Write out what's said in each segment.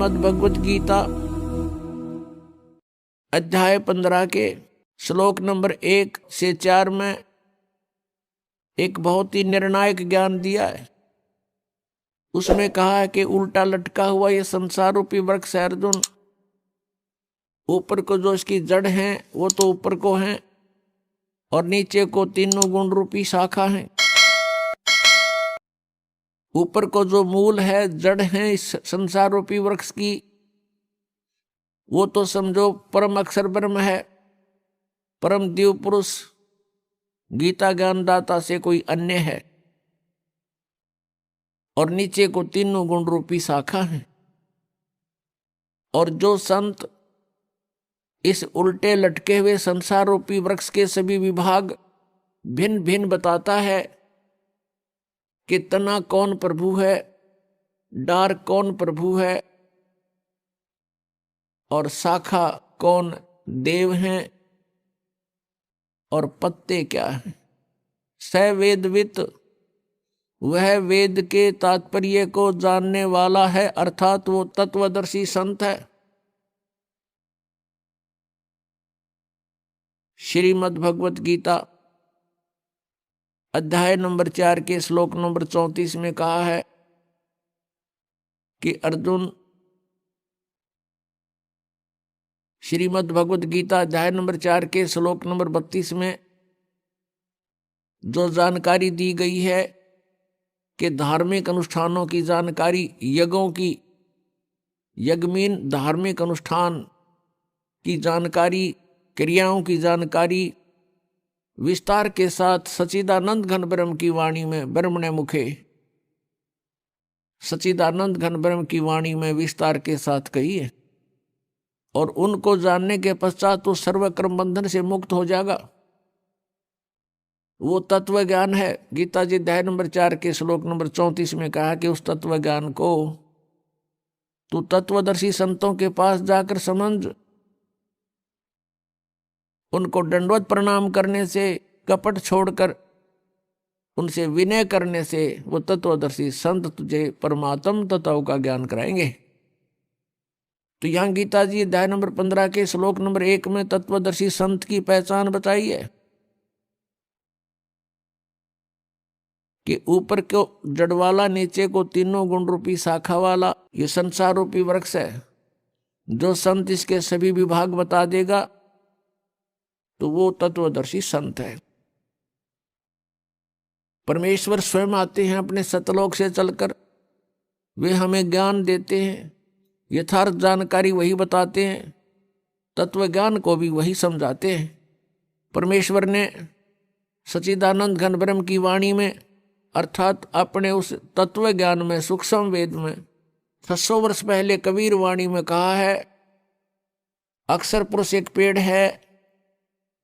श्रीमद् भगवत गीता अध्याय 15 के श्लोक नंबर 1 से 4 में एक बहुत ही निर्णायक ज्ञान दिया है। उसमें कहा है कि उल्टा लटका हुआ ये संसार रूपी वृक्ष है अर्जुन, ऊपर को जो इसकी जड़ है वो तो ऊपर को है और नीचे को तीनों गुण रूपी शाखा है। ऊपर को जो मूल है, जड़ है इस संसार रूपी वृक्ष की, वो तो समझो परम अक्षर ब्रह्म है, परम दिव्य पुरुष गीता ज्ञानदाता से कोई अन्य है। और नीचे को तीनों गुण रूपी शाखा है। और जो संत इस उल्टे लटके हुए संसार रूपी वृक्ष के सभी विभाग भिन्न भिन्न बताता है कि तना कौन प्रभु है, डार कौन प्रभु है और शाखा कौन देव हैं और पत्ते क्या हैं। स वेदवित, वह वेद के तात्पर्य को जानने वाला है, अर्थात वो तत्वदर्शी संत है। श्रीमद् भगवत गीता अध्याय नंबर 4 के श्लोक नंबर 34 में कहा है कि अर्जुन, श्रीमद् भगवत गीता अध्याय नंबर 4 के श्लोक नंबर 32 में जो जानकारी दी गई है कि धार्मिक अनुष्ठानों की जानकारी, यज्ञों की, यज्ञमीन धार्मिक अनुष्ठान की जानकारी, क्रियाओं की जानकारी विस्तार के साथ सच्चिदानंद घन ब्रह्म की वाणी में, ब्रह्मणे मुखे सच्चिदानंद घन ब्रह्म की वाणी में विस्तार के साथ कही है। और उनको जानने के पश्चात तो सर्व कर्म बंधन से मुक्त हो जाएगा। वो तत्व ज्ञान है। गीता जी अध्याय नंबर 4 के श्लोक नंबर 34 में कहा कि उस तत्व ज्ञान को तू तत्वदर्शी संतों के पास जाकर समझ। उनको दंडवत प्रणाम करने से, कपट छोड़कर उनसे विनय करने से वो तत्वदर्शी संत तुझे परमात्म तत्व का ज्ञान कराएंगे। तो यहां गीता जी अध्याय नंबर 15 के श्लोक नंबर 1 में तत्वदर्शी संत की पहचान बताई है कि ऊपर को जड़ वाला, नीचे को तीनों गुण रूपी शाखा वाला ये संसार रूपी वृक्ष है। जो संत इसके सभी विभाग बता देगा तो वो तत्वदर्शी संत है। परमेश्वर स्वयं आते हैं अपने सतलोक से चलकर, वे हमें ज्ञान देते हैं, यथार्थ जानकारी वही बताते हैं, तत्व ज्ञान को भी वही समझाते हैं। परमेश्वर ने सच्चिदानंद घन ब्रह्म की वाणी में, अर्थात अपने उस तत्व ज्ञान में, सूक्ष्म वेद में 600 वर्ष पहले कबीर वाणी में कहा है, अक्षर पुरुष एक पेड़ है,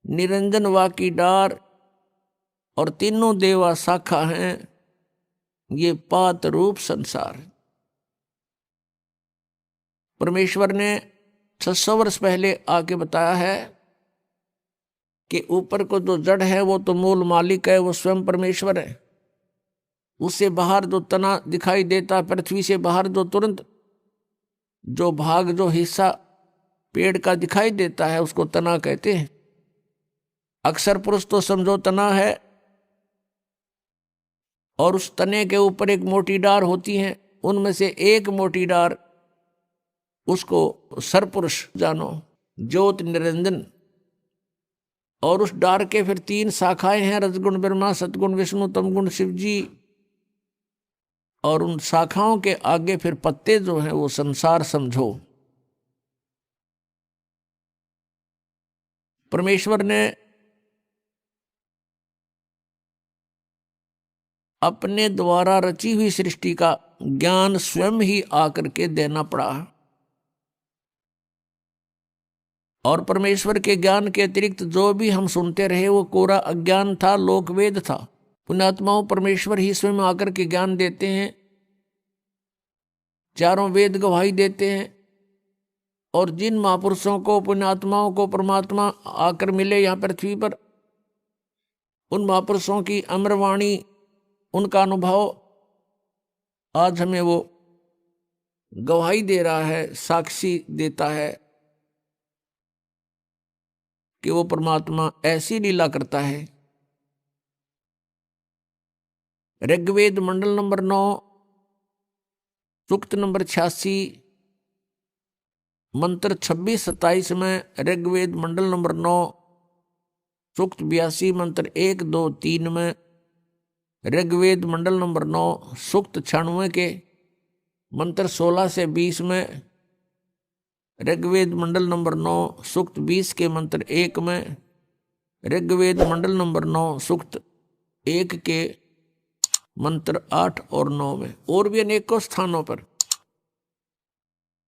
निरंजन वा की डार और तीनों देवा शाखा हैं, ये पात रूप संसार। परमेश्वर ने 600 वर्ष पहले आके बताया है कि ऊपर को जो जड़ है वो तो मूल मालिक है, वो स्वयं परमेश्वर है। उससे बाहर जो तना दिखाई देता, पृथ्वी से बाहर जो तुरंत जो भाग, जो हिस्सा पेड़ का दिखाई देता है उसको तना कहते हैं। अक्षर पुरुष तो समझो तना है और उस तने के ऊपर एक मोटी डार होती है, उनमें से एक मोटी डार उसको सरपुरुष जानो, ज्योत निरंजन। और उस डार के फिर 3 शाखाएं हैं, रजगुण ब्रह्मा, सतगुण विष्णु, तमगुण शिव जी। और उन शाखाओं के आगे फिर पत्ते जो हैं वो संसार समझो। परमेश्वर ने अपने द्वारा रची हुई सृष्टि का ज्ञान स्वयं ही आकर के देना पड़ा। और परमेश्वर के ज्ञान के अतिरिक्त जो भी हम सुनते रहे वो कोरा अज्ञान था, लोकवेद था। पुण्यात्माओं, परमेश्वर ही स्वयं आकर के ज्ञान देते हैं, चारों वेद गवाही देते हैं। और जिन महापुरुषों को, पुण्यात्माओं को परमात्मा आकर मिले यहाँ पृथ्वी पर, उन महापुरुषों की अमरवाणी, उनका अनुभव आज हमें वो गवाही दे रहा है, साक्षी देता है कि वो परमात्मा ऐसी लीला करता है। ऋग्वेद मंडल नंबर 9 सूक्त नंबर 86 मंत्र 26-27 में, ऋग्वेद मंडल नंबर 9 सूक्त 82 मंत्र 1, 2, 3 में, ऋग्वेद मंडल नंबर 9 सूक्त 96 के मंत्र 16 से 20 में, ऋग्वेद मंडल नंबर 9 सूक्त 20 के मंत्र 1 में, ऋग्वेद मंडल नंबर 9 सूक्त 1 के मंत्र 8 और 9 में, और भी अनेकों स्थानों पर।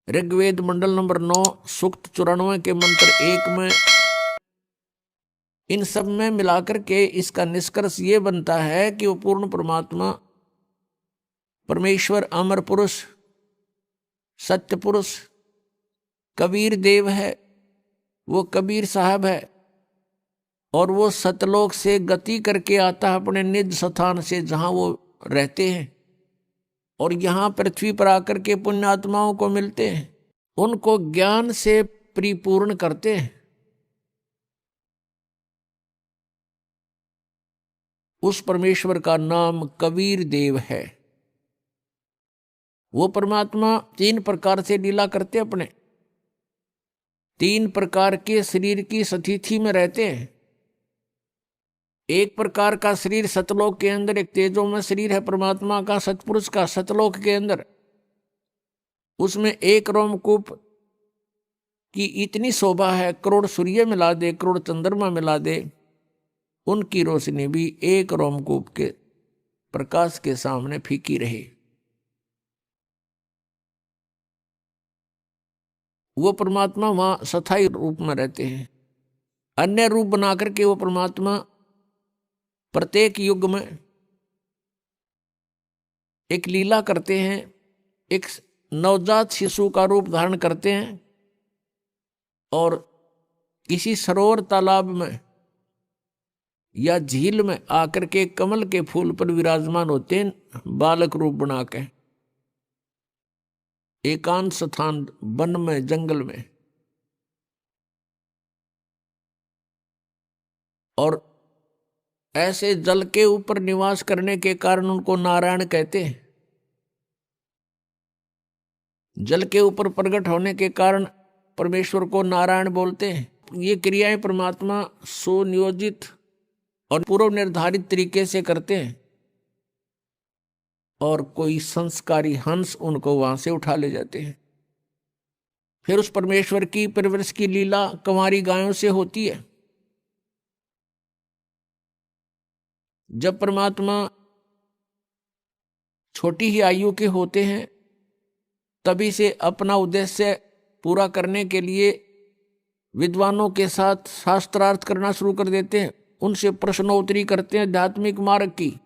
ऋग्वेद मंडल नंबर 9 सूक्त 94 के मंत्र 1 में, इन सब में मिलाकर के इसका निष्कर्ष ये बनता है कि वो पूर्ण परमात्मा परमेश्वर अमर पुरुष सत्य पुरुष कबीर देव है, वो कबीर साहब है, और वो सतलोक से गति करके आता है अपने निज स्थान से जहां वो रहते हैं, और यहाँ पृथ्वी पर आकर के पुण्यात्माओं को मिलते हैं, उनको ज्ञान से परिपूर्ण करते हैं। उस परमेश्वर का नाम कबीर देव है। वो परमात्मा 3 प्रकार से लीला करते, अपने 3 प्रकार के शरीर की स्थिति में रहते हैं। एक प्रकार का शरीर सतलोक के अंदर, एक तेजोमय शरीर है परमात्मा का, सतपुरुष का, सतलोक के अंदर। उसमें एक रोमकूप की इतनी शोभा है, करोड़ सूर्य मिला दे, करोड़ चंद्रमा मिला दे, उनकी रोशनी भी एक रोमकूप के प्रकाश के सामने फीकी रहे। वो परमात्मा वहां स्थायी रूप में रहते हैं। अन्य रूप बनाकर के वो परमात्मा प्रत्येक युग में एक लीला करते हैं, एक नवजात शिशु का रूप धारण करते हैं, और किसी सरोवर तालाब में या झील में आकर के कमल के फूल पर विराजमान होते हैं, बालक रूप बना के, एकांत स्थान वन में, जंगल में। और ऐसे जल के ऊपर निवास करने के कारण उनको नारायण कहते हैं। जल के ऊपर प्रकट होने के कारण परमेश्वर को नारायण बोलते हैं। ये क्रियाएं परमात्मा सुनियोजित और पूर्व निर्धारित तरीके से करते हैं, और कोई संस्कारी हंस उनको वहां से उठा ले जाते हैं। फिर उस परमेश्वर की परवरिश की लीला कंवारी गायों से होती है। जब परमात्मा छोटी ही आयु के होते हैं, तभी से अपना उद्देश्य पूरा करने के लिए विद्वानों के साथ शास्त्रार्थ करना शुरू कर देते हैं, उनसे प्रश्नोत्तरी करते हैं आध्यात्मिक मार्ग की,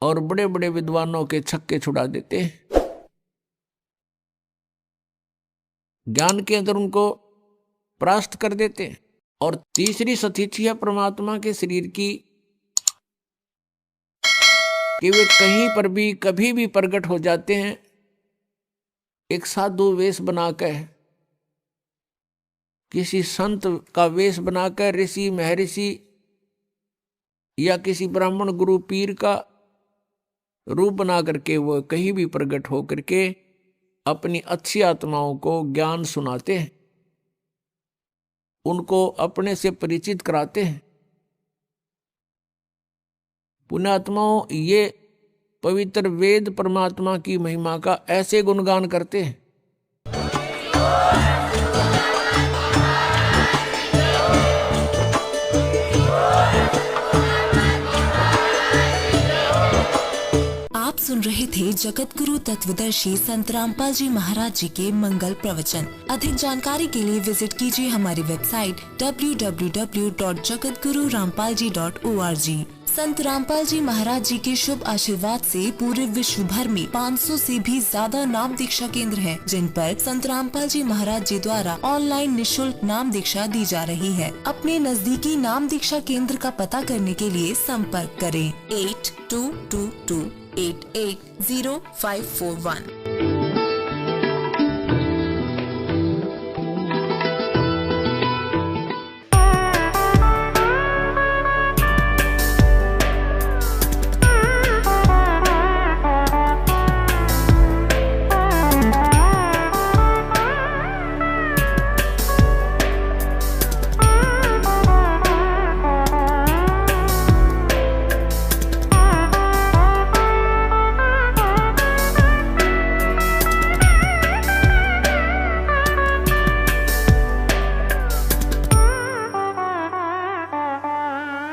और बड़े बड़े विद्वानों के छक्के छुड़ा देते हैं। ज्ञान के अंदर उनको परास्त कर देते हैं। और तीसरी स्थिति है परमात्मा के शरीर की, कि वे कहीं पर भी कभी भी प्रकट हो जाते हैं, एक साधु वेश बनाकर, किसी संत का वेश बनाकर, ऋषि महर्षि या किसी ब्राह्मण गुरु पीर का रूप बना करके वो कहीं भी प्रकट हो करके अपनी अच्छी आत्माओं को ज्ञान सुनाते हैं, उनको अपने से परिचित कराते हैं। पुण्यात्माओं ये पवित्र वेद परमात्मा की महिमा का ऐसे गुणगान करते हैं। आप सुन रहे थे जगत गुरु तत्वदर्शी संत रामपाल जी महाराज जी के मंगल प्रवचन। अधिक जानकारी के लिए विजिट कीजिए हमारी वेबसाइट www.jagatgururampalji.org। संत रामपाल जी महाराज जी के शुभ आशीर्वाद से पूरे विश्व भर में 500 से भी ज्यादा नाम दीक्षा केंद्र हैं, जिन पर संत रामपाल जी महाराज जी द्वारा ऑनलाइन निशुल्क नाम दीक्षा दी जा रही है। अपने नजदीकी नाम दीक्षा केंद्र का पता करने के लिए संपर्क करें 8222880541।